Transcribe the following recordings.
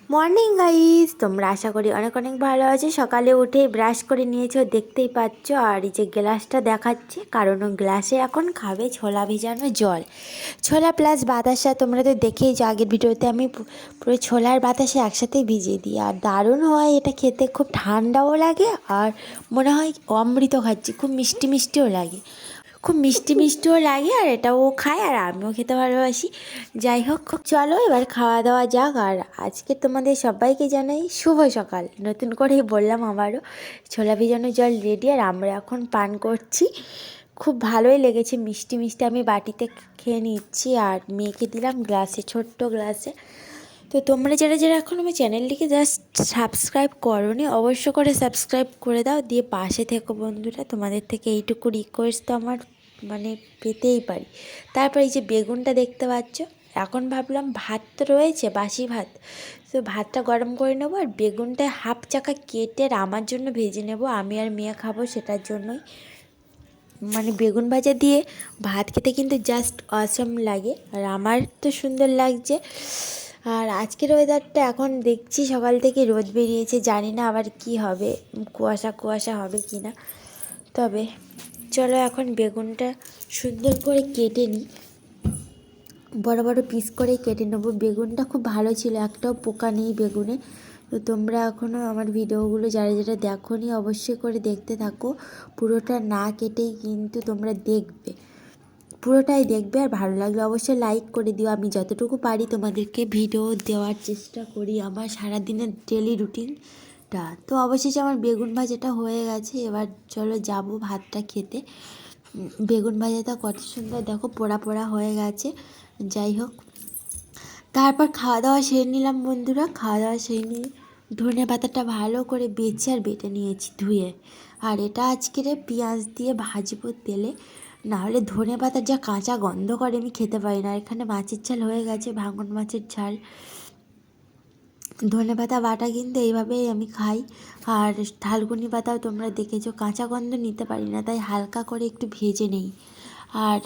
Morning guys, তোমরা আশা করি অনেক অনেক ভালো আছো। সকালে উঠেই ব্রাশ করে নিয়েছো দেখতেই পাচ্ছ। আর এই যে গ্লাসটা দেখাচ্ছে, কারণ গ্লাসে এখন খাবে ছোলা ভিজানো জল, ছোলা প্লাস বাতাসা। তোমরা তো দেখেইছো আগের ভিডিওতে আমি পুরো ছোলার বাতাসে একসাথেই ভিজিয়ে দিই। আর দারুণ হয় এটা খেতে, খুব ঠান্ডাও লাগে আর মনে হয় অমৃত খাচ্ছি, খুব মিষ্টি মিষ্টিও লাগে, খুব মিষ্টি মিষ্টিও লাগে। আর এটাও খায় আর আমিও খেতে ভালোবাসি। যাই হোক, চলো এবার খাওয়া দাওয়া যাক। আর আজকে তোমাদের সবাইকে জানাই শুভ সকাল। নতুন করেই বললাম আবারও, ছোলা ভিজানো জল রেডি আর আমরা এখন পান করছি। খুব ভালোই লেগেছে, মিষ্টি মিষ্টি। আমি বাটিতে খেয়ে নিচ্ছি আর মেয়েকে দিলাম গ্লাসে, ছোট্ট গ্লাসে। তো তোমরা যারা যারা এখন আমার চ্যানেলটিকে জাস্ট সাবস্ক্রাইব করোনি, অবশ্য করে সাবস্ক্রাইব করে দাও, দিয়ে পাশে থেকো বন্ধুরা। তোমাদের থেকে এইটুকু রিকোয়েস্ট তো আমার মানে পেতেই পারি। তারপর এই যে বেগুনটা দেখতে পাচ্ছ, এখন ভাবলাম ভাত তো রয়েছে, বাসি ভাত, তো ভাতটা গরম করে নেবো আর বেগুনটা হাফ চাকা কেটে আমার জন্য ভেজে নেব। আমি আর মেয়ে খাবো, সেটার জন্যই। মানে বেগুন ভাজা দিয়ে ভাত খেতে কিন্তু জাস্ট অসম লাগে, আর আমার তো সুন্দর লাগছে। আর আজকের ওয়েদারটা এখন দেখছি সকাল থেকে রোদ বেরিয়েছে, জানি না আবার কি হবে, কুয়াশা কুয়াশা হবে কি না। তবে চলো এখন বেগুনটা সুন্দর করে কেটে নিই, বড় বড় পিস করে কেটে নেবো। বেগুনটা খুব ভালো ছিল, একটাও পোকা নেই বেগুনে। তো তোমরা এখনও আমার ভিডিওগুলো যারা যারা দেখোনি অবশ্যই করে দেখতে থাকো, পুরোটা না কেটেই কিন্তু তোমরা দেখবে, পুরোটাই দেখবে। আর ভালো লাগলে অবশ্যই লাইক করে দিও। আমি যতটুকু পারি তোমাদেরকে ভিডিও দেওয়ার চেষ্টা করি, আমার সারাদিনের ডেলি রুটিনটা। তো অবশেষে আমার বেগুন ভাজাটা হয়ে গেছে, এবার চলো যাবো ভাতটা খেতে। বেগুন ভাজাটা কত সুন্দর দেখো, পোড়া পোড়া হয়ে গেছে। যাই হোক, তারপর খাওয়া দাওয়া সেরে নিলাম বন্ধুরা। খাওয়া দাওয়া সেরে নিয়ে ধনে পাতাটা ভালো করে বেছে আর বেটে নিয়েছি ধুয়ে। আর এটা আজকের পেঁয়াজ দিয়ে ভাজবো তেলে, নাহলে ধনে পাতার যা কাঁচা গন্ধ করে আমি খেতে পারি না। এখানে মাছের ঝাল হয়ে গেছে, ভাঙন মাছের ঝাল। ধনে পাতা বাটা কিন্তু এইভাবেই আমি খাই। আর থালকুনি পাতাও তোমরা দেখেছো, কাঁচা গন্ধ নিতে পারি না, তাই হালকা করে একটু ভেজে নেই। আর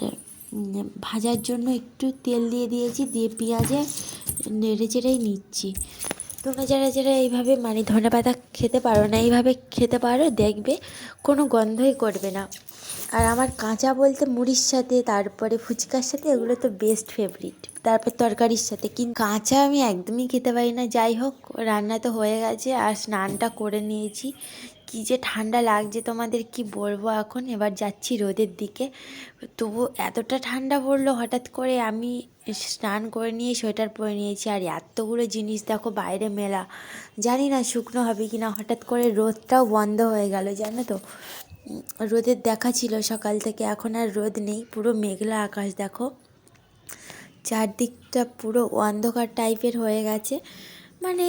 ভাজার জন্য একটু তেল দিয়ে দিয়েছি, দিয়ে পেঁয়াজে নেড়ে চেড়েই নিচ্ছি। তোমরা যারা যারা এইভাবে মানে ধনে পাতা খেতে পারো না, এইভাবে খেতে পারো, দেখবে কোনো গন্ধই করবে না। আর আমার কাঁচা বলতে মুড়ির সাথে, তারপরে ফুচকার সাথে, এগুলো তো বেস্ট ফেভারিট। তারপর তরকারির সাথে, কিন্তু কাঁচা আমি একদমই খেতে পারি না। যাই হোক, রান্না তো হয়ে গেছে আর স্নানটা করে নিয়েছি। কী যে ঠান্ডা লাগছে তোমাদের কি বলবো। এখন এবার যাচ্ছি রোদের দিকে, তবু এতটা ঠান্ডা পড়লো হঠাৎ করে। আমি স্নান করে নিয়ে সোয়েটার পরে নিয়েছি, আর এতগুলো জিনিস দেখো বাইরে মেলা, জানি না শুকনো হবে কি না। হঠাৎ করে রোদটাও বন্ধ হয়ে গেল, জানো তো। রোদের দেখা ছিল সকাল থেকে, এখন আর রোদ নেই, পুরো মেঘলা আকাশ দেখো, চারদিকটা পুরো অন্ধকার টাইপের হয়ে গেছে। মানে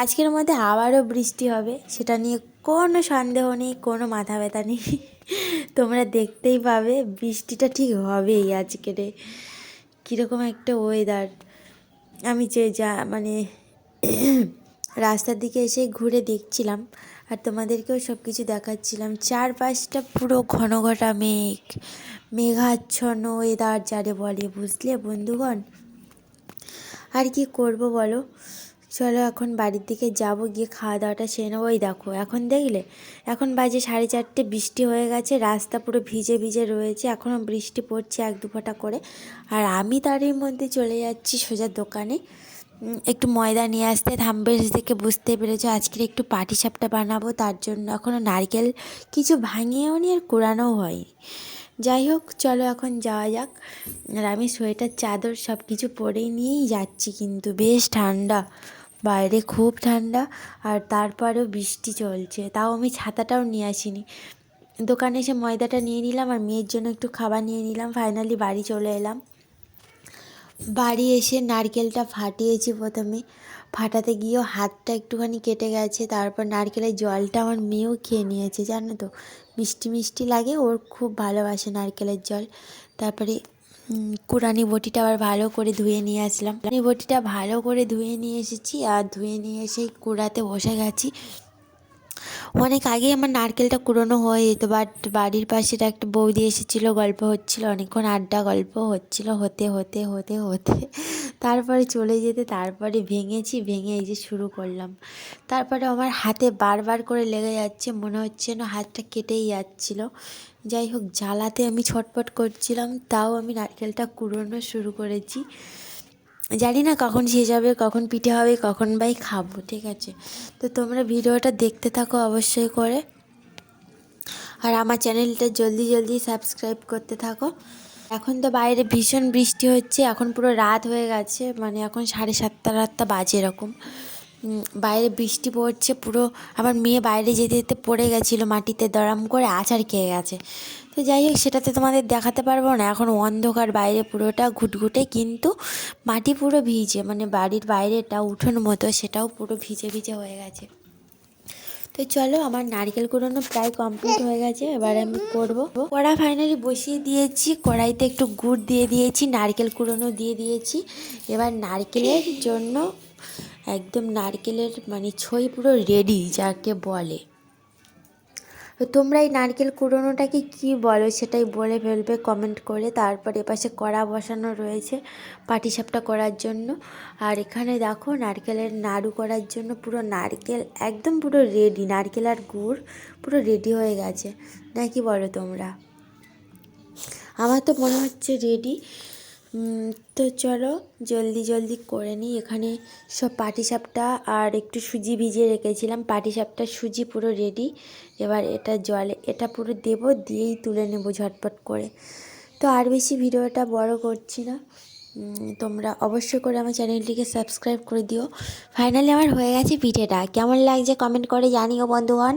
আজকের মধ্যে আবারও বৃষ্টি হবে, সেটা নিয়ে কোনো সন্দেহ নেই, কোনো মাথা ব্যথা নেই। তোমরা দেখতেই পাবে বৃষ্টিটা ঠিক হবেই আজকের। কীরকম একটা ওয়েদার। আমি যে যা মানে রাস্তার দিকে এসে ঘুরে দেখছিলাম আর তোমাদেরকেও সব কিছু দেখাচ্ছিলাম। চারপাশটা পুরো ঘন ঘটা মেঘ, মেঘাচ্ছন্ন ওয়েদার যারে বলে, বুঝলে বন্ধুগণ। আর কি করব বলো, চলো এখন বাড়ির দিকে যাব, গিয়ে খাওয়া দাওয়াটা সেরে নেবো। ওই দেখো এখন দেখলে, এখন বাজে 4:30, বৃষ্টি হয়ে গেছে, রাস্তা পুরো ভিজে ভিজে রয়েছে, এখনও বৃষ্টি পড়ছে এক দু ফোঁটা করে। আর আমি তারই মধ্যে চলে যাচ্ছি সোজা দোকানে একটু ময়দা নিয়ে আসতে। থাম্বনেল দেখে বুঝতে পেরেছো আজকের একটু পাটিসাপটা বানাবো, তার জন্য এখনও নারকেল কিছু ভাঙিয়েও নি আর কোরানোও হয়নি। যাই হোক, চলো এখন যাওয়া যাক। আর আমি সোয়েটার চাদর সব কিছু পরেই নিয়েই যাচ্ছি, কিন্তু বেশ ঠান্ডা, বাইরে খুব ঠান্ডা। আর তারপরেও বৃষ্টি চলছে, তাও আমি ছাতাটাও নিয়ে আসিনি। দোকানে এসে ময়দাটা নিয়ে নিলাম আর মেয়ের জন্য একটু খাবার নিয়ে নিলাম। ফাইনালি বাড়ি চলে এলাম। বাড়ি এসে নারকেলটা ফাটিয়েছি, প্রথমে ফাটাতে গিয়েও হাতটা একটুখানি কেটে গেছে। তারপর নারকেলের জলটা আমার মেয়েও খেয়ে নিয়েছে, জানো তো, মিষ্টি মিষ্টি লাগে, ওর খুব ভালোবাসে নারকেলের জল। তারপরে কুড়ানি বটিটা আবার ভালো করে ধুয়ে নিয়ে আসলাম। বটিটা ভালো করে ধুয়ে নিয়ে এসেছি, আর ধুয়ে নিয়ে এসে কুড়াতে বসে গেছি। অনেক আগে আমার নারকেলটা কুড়োনো হয়ে যেত, বাট বাড়ির পাশের একটা বৌদি এসেছিলো, গল্প হচ্ছিল অনেকক্ষণ, আড্ডা গল্প হচ্ছিল, হতে হতে হতে হতে তারপরে চলে যেতে, তারপরে ভেঙেছি, ভেঙে এই যে শুরু করলাম। তারপরে আমার হাতে বারবার করে লেগে যাচ্ছে, মনে হচ্ছে না হাতটা কেটেই যাচ্ছিলো। যাই হোক, জ্বালাতে আমি ছটফট করছিলাম, তাও আমি নারকেলটা কুড়োনো শুরু করেছি। জানি না কখন শেষ হবে, কখন পিঠে হবে, কখন বাই খাবো, ঠিক আছে? তো তোমরা ভিডিওটা দেখতে থাকো অবশ্যই করে, আর আমার চ্যানেলটা জলদি জলদি সাবস্ক্রাইব করতে থাকো। এখন তো বাইরে ভীষণ বৃষ্টি হচ্ছে, এখন পুরো রাত হয়ে গেছে, মানে এখন 7:30 বাজে এরকম। বাইরে বৃষ্টি পড়ছে পুরো। আমার মেয়ে বাইরে যেতে যেতে পড়ে গেছিলো মাটিতে, দড়াম করে আছাড় খেয়ে গেছে। তো যাই হোক, সেটা তো তোমাদের দেখাতে পারবো না, এখন অন্ধকার বাইরে পুরোটা ঘুটঘুটে, কিন্তু মাটি পুরো ভিজে, মানে বাড়ির বাইরেটা উঠোন মতো, সেটাও পুরো ভিজে ভিজে হয়ে গেছে। তো চলো, আমার নারকেল কুড়ানো প্রায় কমপ্লিট হয়ে গেছে, এবার আমি করবো। কড়া ফাইনালি বসিয়ে দিয়েছি, কড়াইতে একটু গুড় দিয়ে দিয়েছি, নারকেল কুড়ানো দিয়ে দিয়েছি। এবার নারকেলের জন্য একদম নারকেলের মানে ছই পুরো রেডি যাকে বলে। তো তোমরা এই নারকেল কুড়োনোটাকে কী বলো সেটাই বলে ফেলবে কমেন্ট করে। তারপর এপাশে কড়া বসানো রয়েছে পাটিসাপটা করার জন্য। আর এখানে দেখো নারকেলের নাড়ু করার জন্য পুরো নারকেল একদম পুরো রেডি, নারকেল আর গুড় পুরো রেডি হয়ে গেছে, নাকি বলো তোমরা? আমার তো মনে হচ্ছে রেডি। তো চলো জলদি জলদি করে নিই। এখানে সব পাটিসাপটা আর একটু সুজি ভিজিয়ে রেখেছিলাম, পাটিসাপটা সুজি পুরো রেডি। এবার এটা জলে এটা পুরো দেবো, দিয়েই তুলে নেব ঝটপট করে। তো আর বেশি ভিডিওটা বড় করছি না, তোমরা অবশ্যই করে আমার চ্যানেলটিকে সাবস্ক্রাইব করে দিও। ফাইনালি আমার হয়ে গেছে পিঠেটা, কেমন লাগছে কমেন্ট করে জানিও বন্ধুগণ।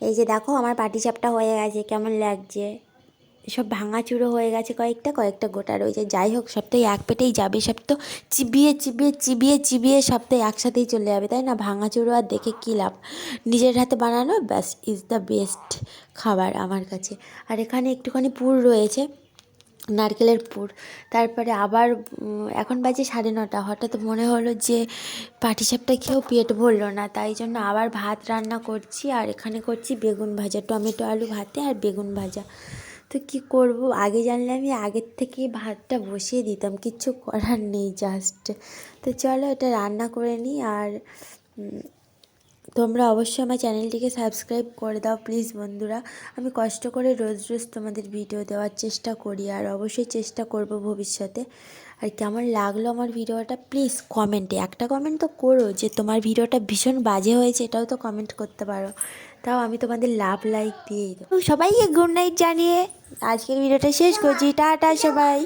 এই যে দেখো আমার পাটিসাপটা হয়ে গেছে, কেমন লাগছে? সব ভাঙাচুরো হয়ে গেছে, কয়েকটা গোটা রয়েছে। যাই হোক, সব তো এক পেটেই যাবে, সব তো চিবিয়ে চিবিয়ে চিবিয়ে চিবিয়ে সব তো একসাথেই চলে যাবে, তাই না? ভাঙাচুরো আর দেখে কী লাভ? নিজের হাতে বানানো ব্যাস ইজ দ্য বেস্ট খাবার আমার কাছে। আর এখানে একটুখানি পুর রয়েছে, নারকেলের পুর। তারপরে আবার এখন বাজে 9:30, হঠাৎ মনে হলো যে পাটিসাপটা খেয়েও পেট ভরলো না, তাই জন্য আবার ভাত রান্না করছি। আর এখানে করছি বেগুন ভাজা, টমেটো আলু ভাতে আর বেগুন ভাজা। তো কী করব, আগে জানলে আমি আগের থেকেই ভাতটা বসিয়ে দিতাম, কিচ্ছু করার নেই জাস্ট। তো চলো এটা রান্না করে নিই। আর তোমরা অবশ্যই আমার চ্যানেলটিকে সাবস্ক্রাইব করে দাও প্লিজ বন্ধুরা। আমি কষ্ট করে রোজ রোজ তোমাদের ভিডিও দেওয়ার চেষ্টা করি, আর অবশ্যই চেষ্টা করব ভবিষ্যতে। আর কেমন লাগলো আমার ভিডিওটা প্লিজ কমেন্টে একটা কমেন্ট তো করো, যে তোমার ভিডিওটা ভীষণ বাজে হয়েছে এটাও তো কমেন্ট করতে পারো, তাও আমি তোমাদের লাভ লাইক দিয়েই দেবো। সবাইকে গুড নাইট জানিয়ে আজকের ভিডিওটা শেষ করছি, টাটা সবাই।